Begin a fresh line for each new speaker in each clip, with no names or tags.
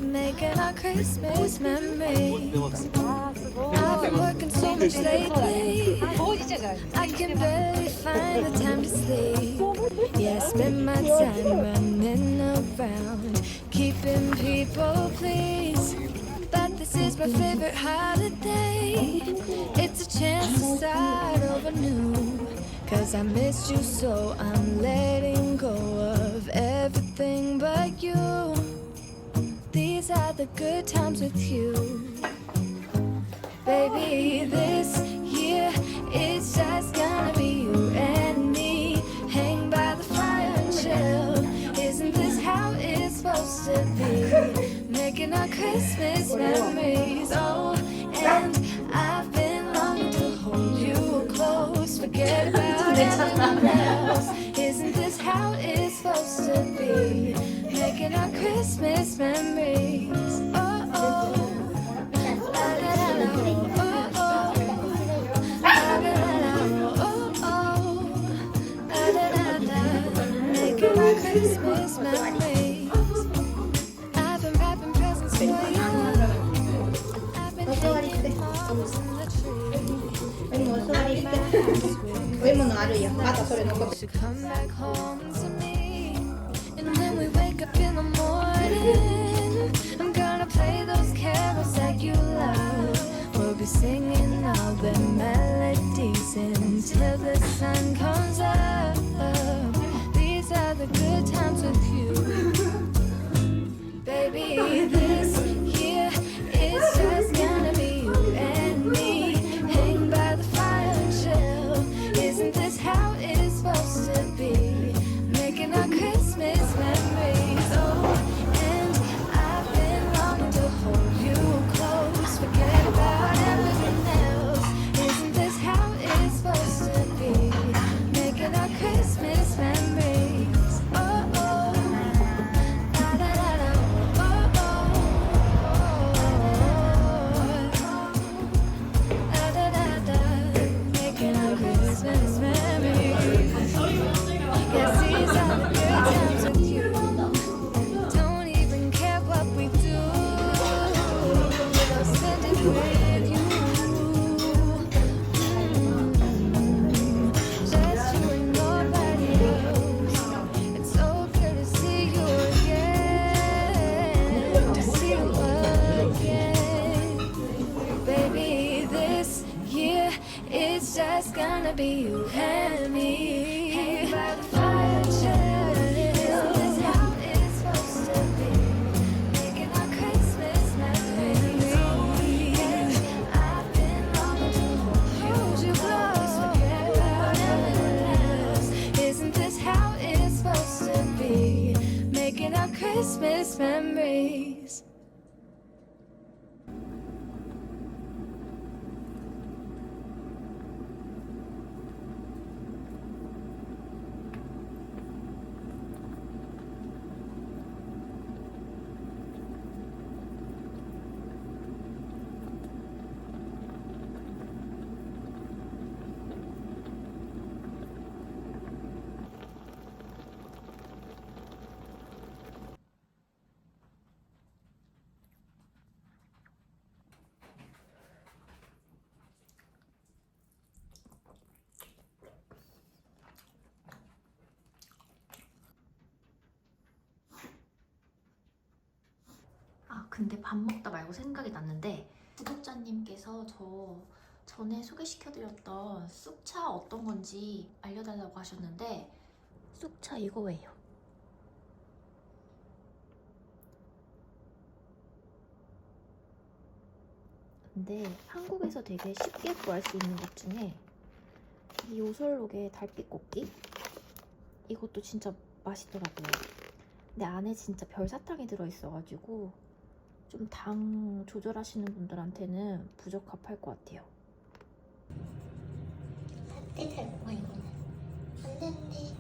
Making our Christmas memories. I've been working so much lately, I can barely find the time to sleep. Yeah, I spend my time running around, keeping people pleased. But this is my favorite holiday. It's a chance to start over new. Cause I missed you, so I'm letting go of everything but you. These are the good times with you. Baby, this year it's just gonna be you and me. Hang by the fire and chill. Isn't this how it's supposed to be? Making our Christmas memories. Oh, and I've been longing to hold you close. Forget about everyone else. Isn't this how it's supposed to be? Making our Christmas memories. Oh, oh. La, la, la, la, oh, oh. La, la, la, la, oh, oh. La, la, la, la. Making our Christmas memories. I've been wrapping presents for you. I've been hanging balls in the tree. To come back home to me. And when we wake up in the morning, I'm gonna play those carols that you love. We'll be singing all the melodies until the sun comes up. These are the good times with you. Baby, this year it's just gonna be you and me. Hang by the fire and chill. Isn't this how it's supposed to be? Making our Christmas memories. Oh, and I've been longing to hold you close. Forget about everything else. Isn't this how it's supposed to be? Making our Christmas memories. Oh, oh. La, la, la, la. Oh, oh. La, la, la, la. Making our Christmas memories. Yes, these are the good times with you. Don't even care what we do. I'll spend it with you. Just you and nobody else. It's so good to see you again. To see you again. Baby, this year it's just gonna be you and me. Hang by the fire and chill. Isn't this how it's supposed to be? Making our Christmas memories. And I've been longing to hold you close. Forget about everything else. Isn't this how it's supposed to be? Making our Christmas memories.
근데 밥 먹다 말고 생각이 났는데 구독자님께서 저 전에 소개시켜드렸던 쑥차 어떤 건지 알려달라고 하셨는데 쑥차 이거예요. 근데 한국에서 되게 쉽게 구할 수 있는 것 중에 이 오설록의 달빛꽃기? 이것도 진짜 맛있더라고요. 근데 안에 진짜 별사탕이 들어있어가지고 좀 당 조절하시는 분들한테는 부적합할 것 같아요.
살 달구나 이거는. 안 되는데.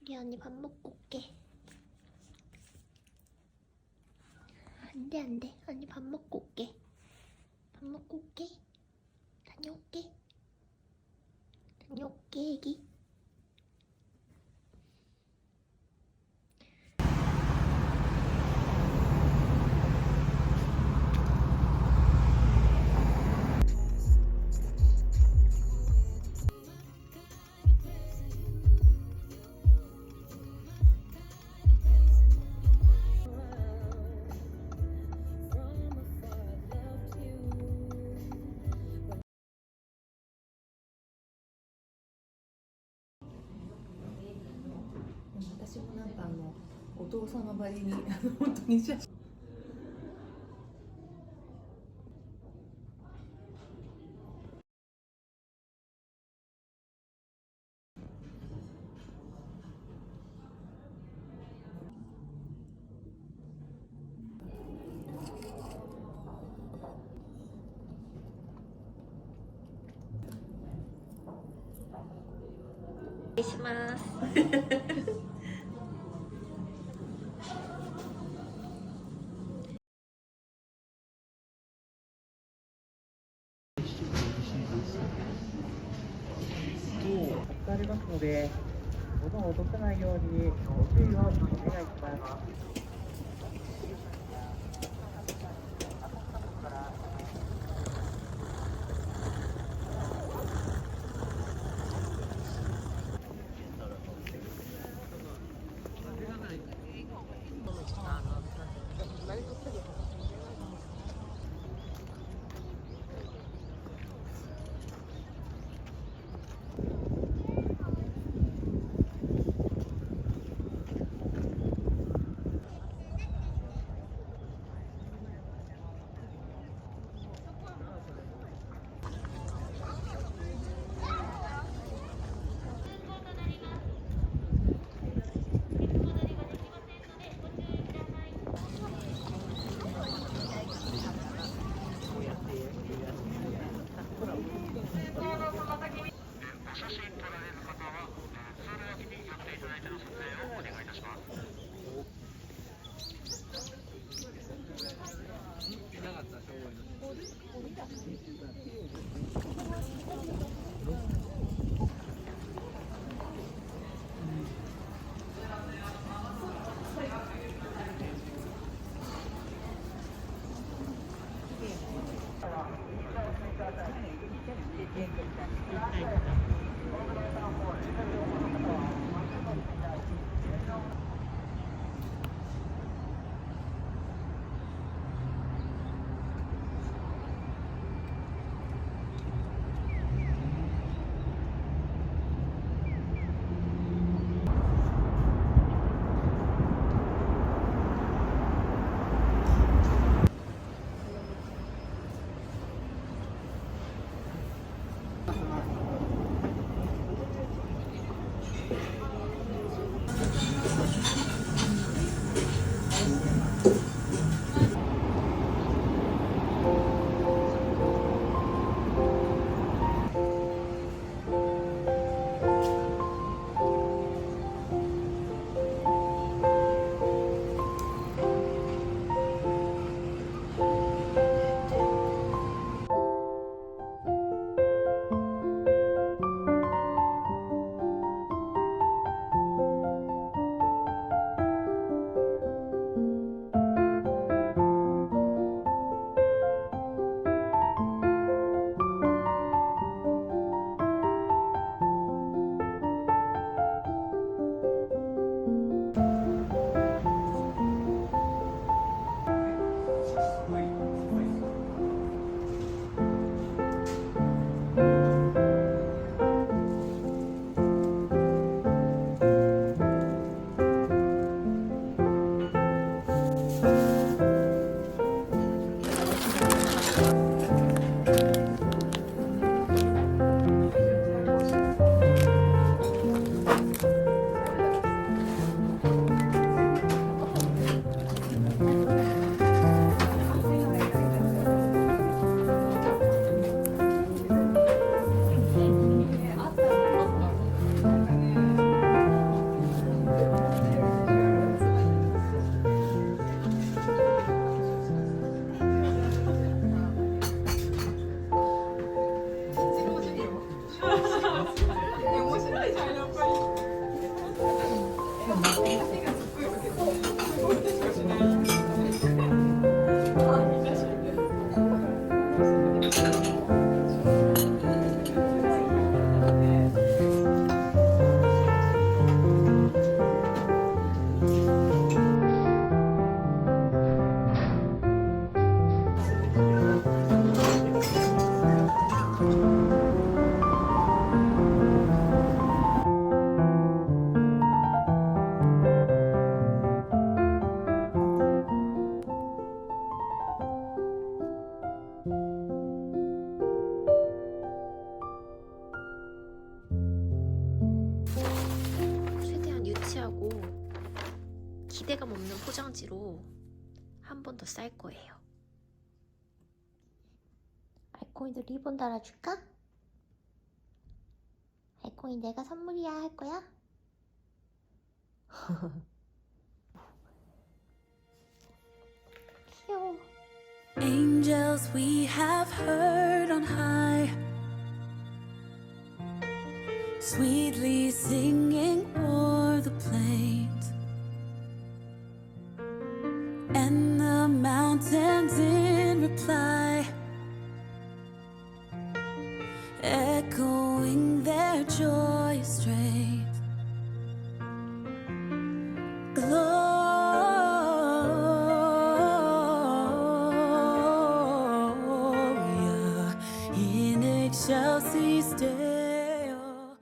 우리 언니 밥 먹고 올게. 안돼 안돼. 언니 밥 먹고 올게. 밥 먹고 올게. 다녀올게. 다녀올게 애기.
뭐お父様ばりに本当に写真
します。
ありますので、物を落とさないようにご注意をお願いします。
최대한 유치하고 기대감 없는 포장지로 한 번 더 쌀 거예요.
알콩이도 리본 달아줄까? 알콩이 내가 선물이야 할 거야? 귀여워.
Angels we have heard on high, sweetly singing o'er the plains, and the mountains in reply, echoing their joyous strains. Gloria in excelsis Deo.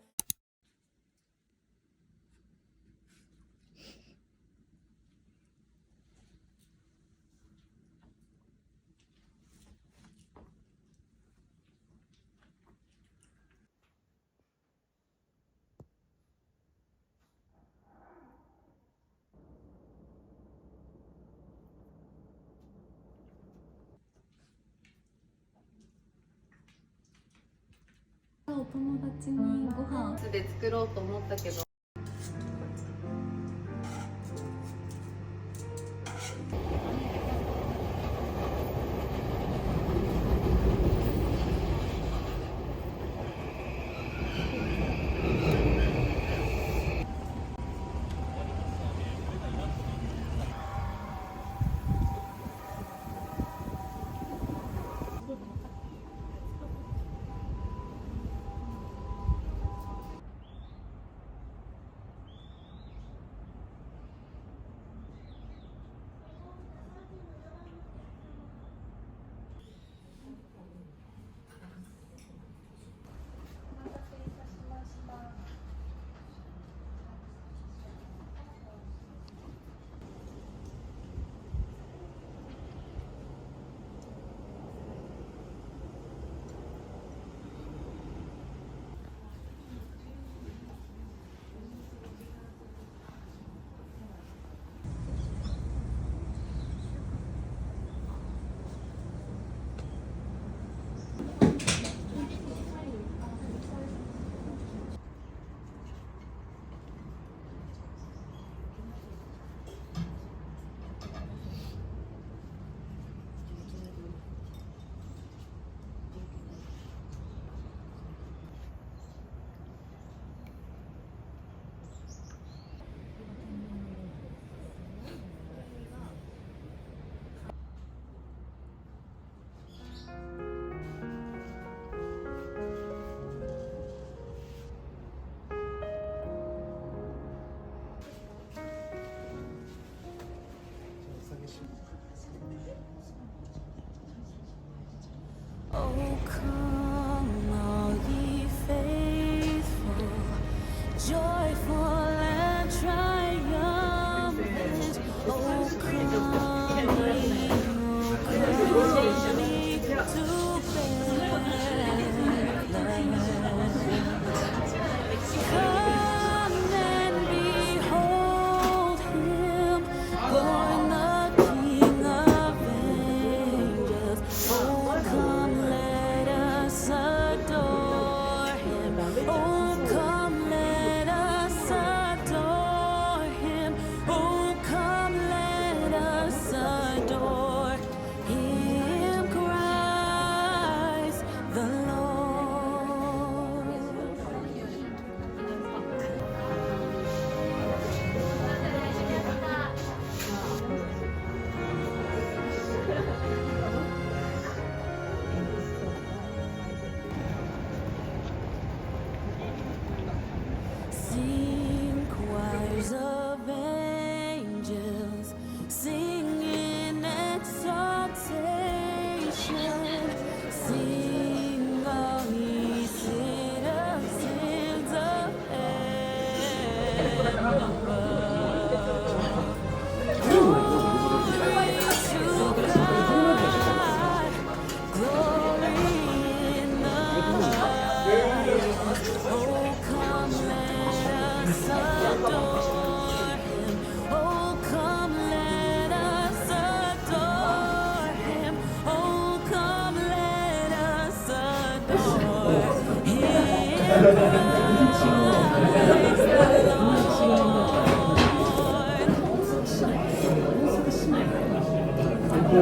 47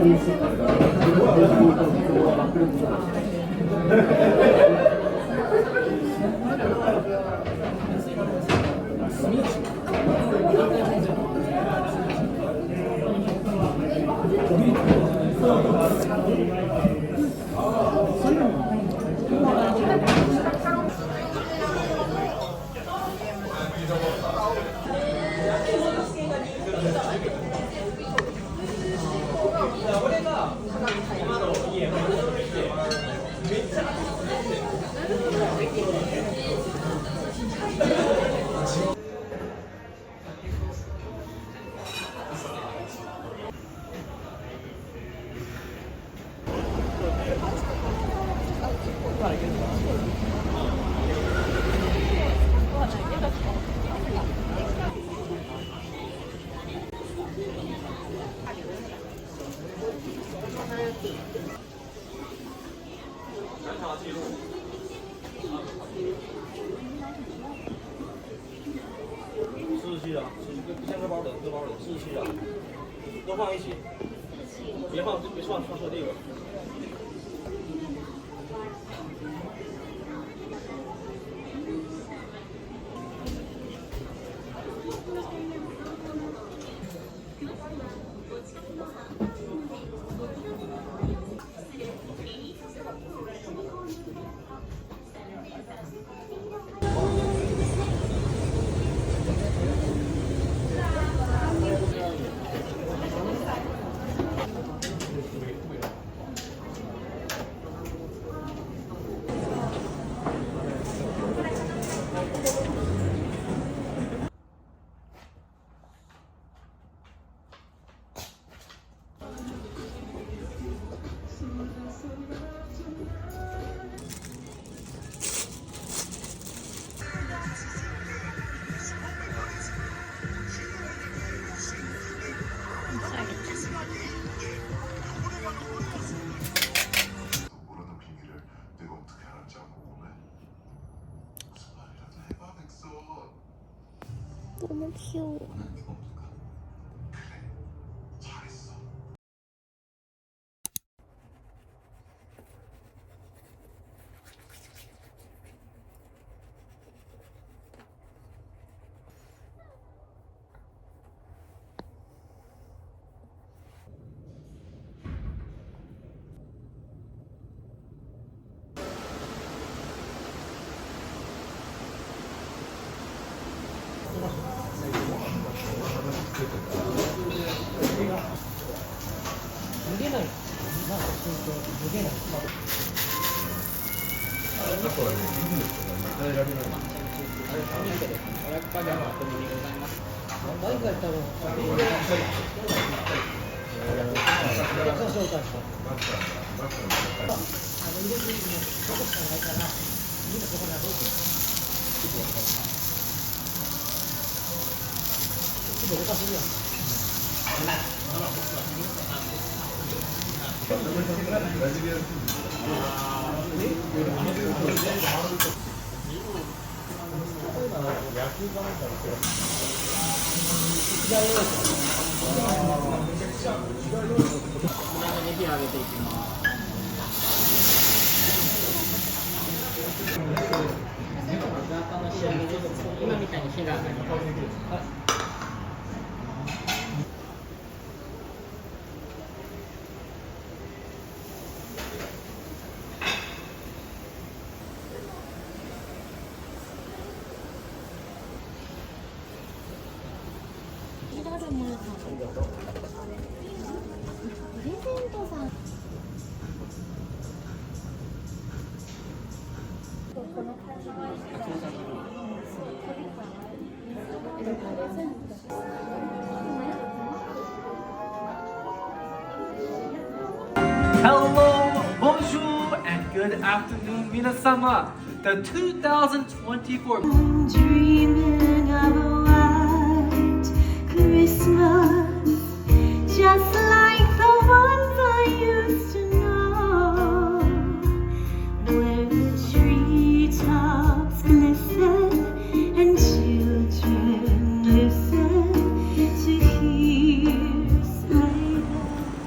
啊，先搁包的，搁包的47啊，都放一起，别放说这个。
모르는 비밀을 내가 어떻게 알았지 않고 오네. 무슨 말이라도 해봐 백설.
너무 귀여워.
너는 이거 없을까? 그래, 잘했어.
Hello, bonjour, and good afternoon, minasama. The 2024
Dreaming of a white Christmas, just like the ones I used to know, where the treetops glisten and children listen to hear sleigh bells.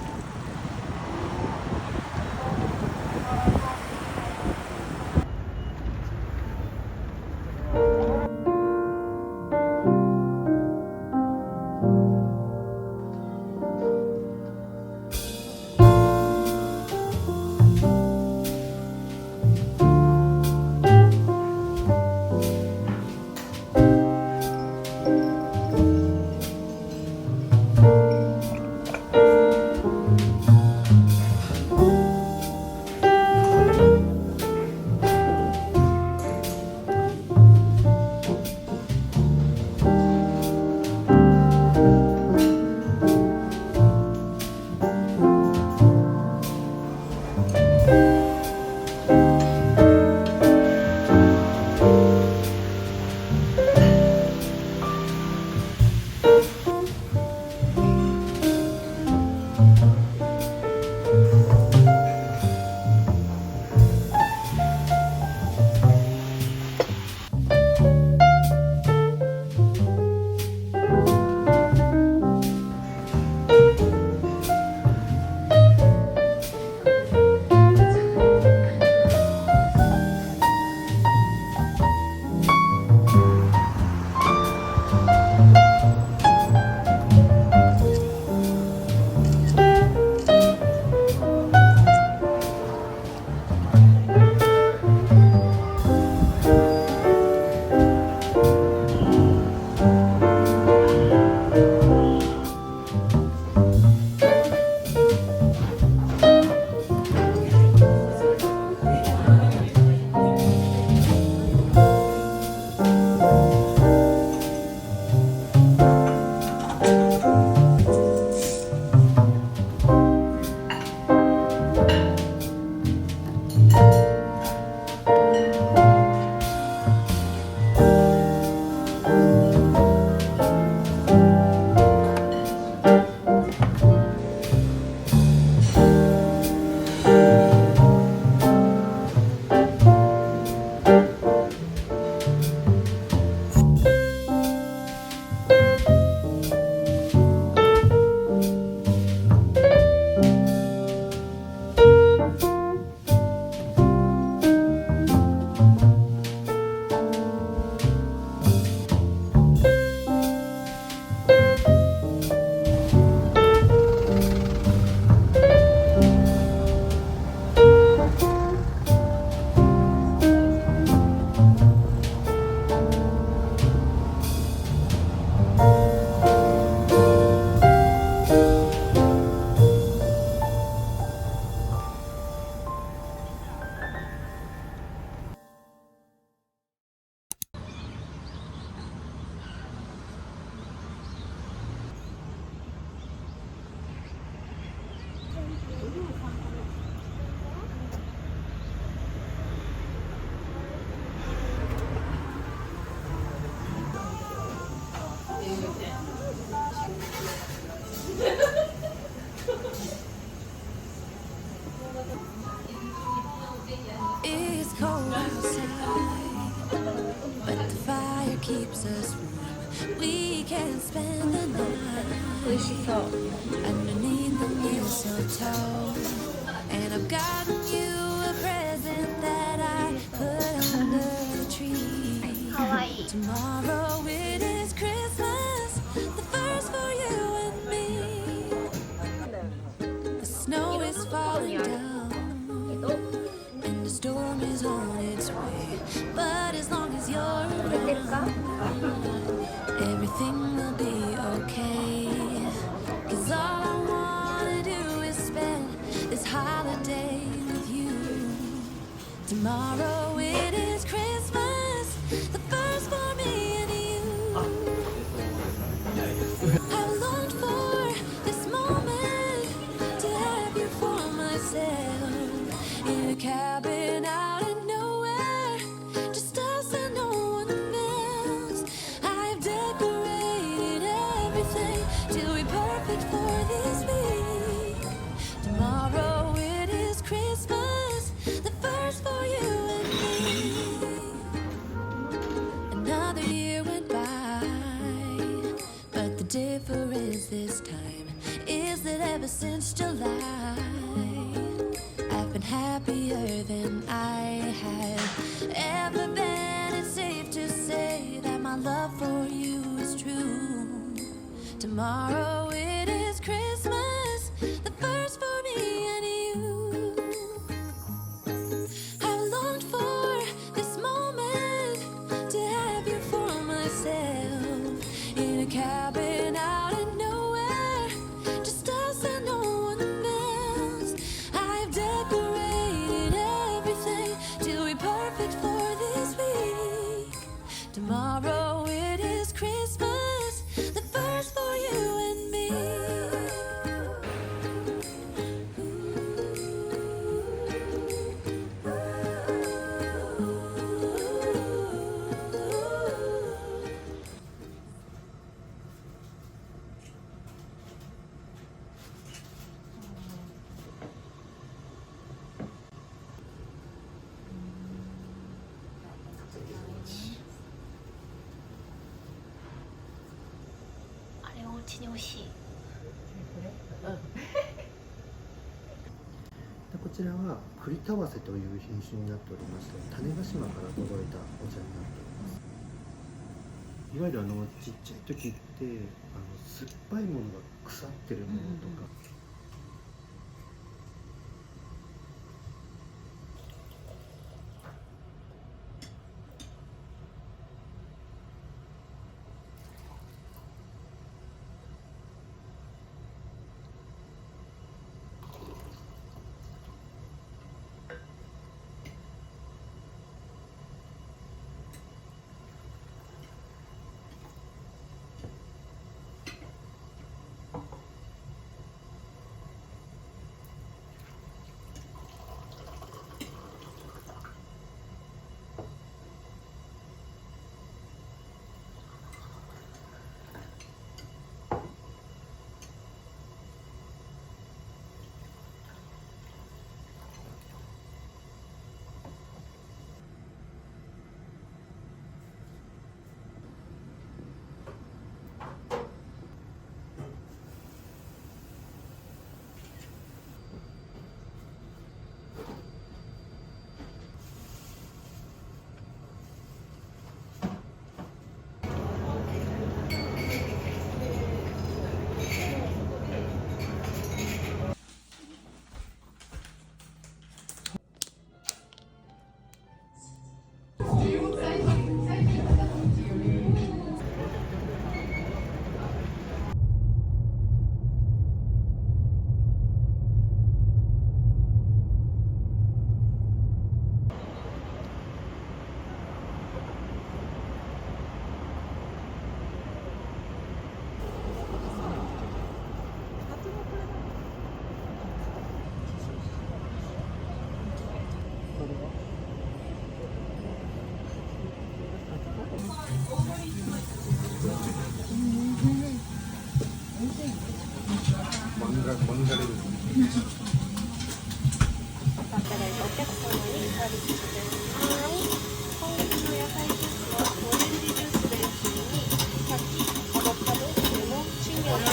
underneath the mistletoe. And I've gotten you a present that I put under the tree.
Kawaii.
Tomorrow it is Christmas, the first for you and me. The snow is falling down, and the storm is on its way. But as long as you're around, everything will be okay. 'Cause all I wanna do is spend this holiday with you. Tomorrow it is Christmas, the first for me and you. I longed for this moment to have you for myself in a cabin out in nowhere, just us and no one else. I've decorated everything till we're perfect for this week. Tomorrow it is Christmas, the first for you and me. Another year went by, but the difference this time is that ever since July, I've been happier than I had ever been. It's safe to say that my love for you is true. Tomorrow it is Christmas, the first for me and you. I longed for this moment to have you for myself in a cabin out in nowhere, just us and no one else. I've decorated everything till we're perfect for this week. Tomorrow it is Christmas, the first for you and me.
진효씨.
でこちらは栗たわせという品種になっておりまして、種子島から届いたお茶になっております。いわゆるちっちゃい時って酸っぱいものが腐ってるものとか、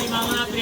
Mga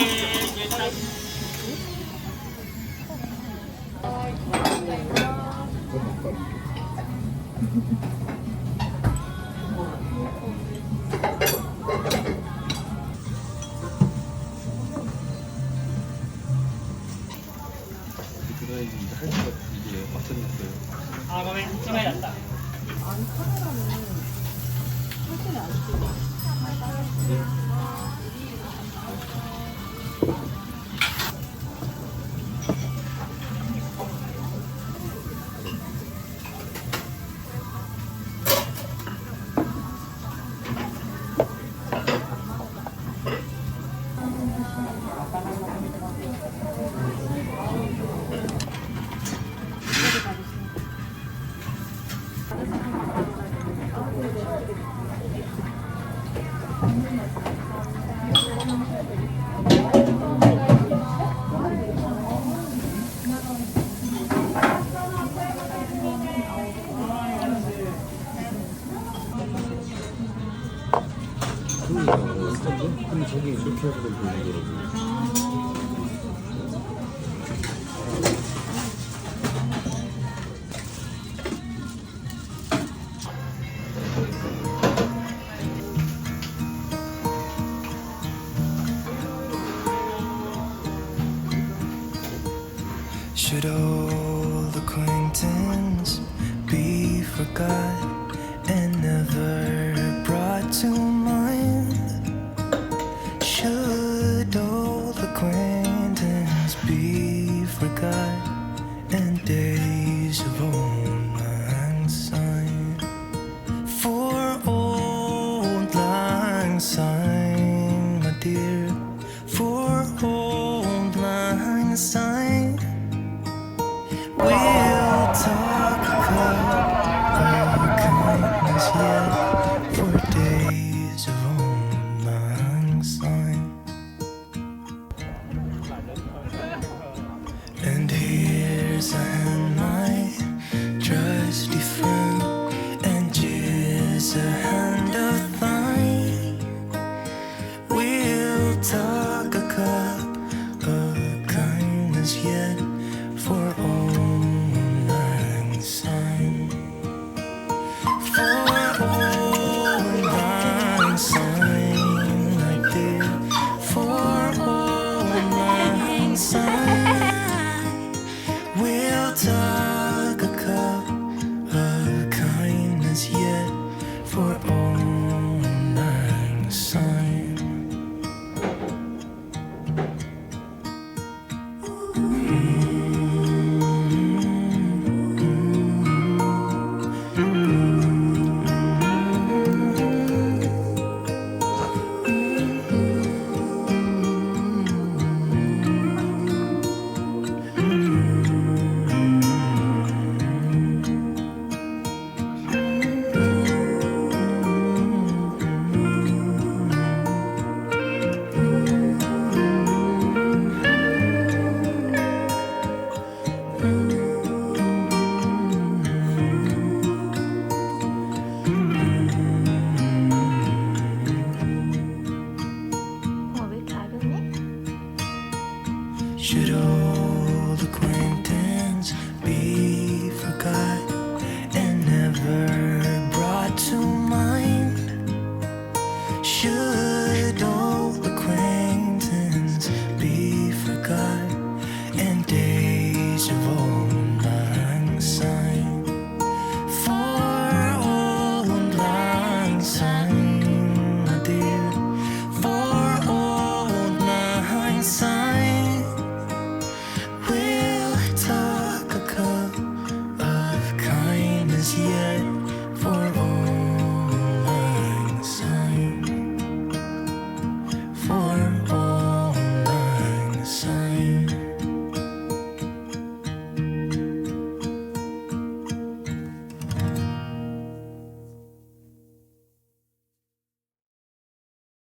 근데 저기 이렇게 해서 보이더라고요.
Should old acquaintance be forgot and never brought to mind? Should old acquaintance be forgot and days of old lang syne? For old lang syne, my dear, for old lang syne. We'll talk about kindness yet for days of old lang syne. And here's a hand, my trusty friend, and here's a hand of thine. We'll talk a cup of kindness yet for old lang syne. For old lang syne, I did. For old lang syne, we'll talk a cup of kindness yet for old lang syne.
왜 이렇게 아련해?
Should old acquaintance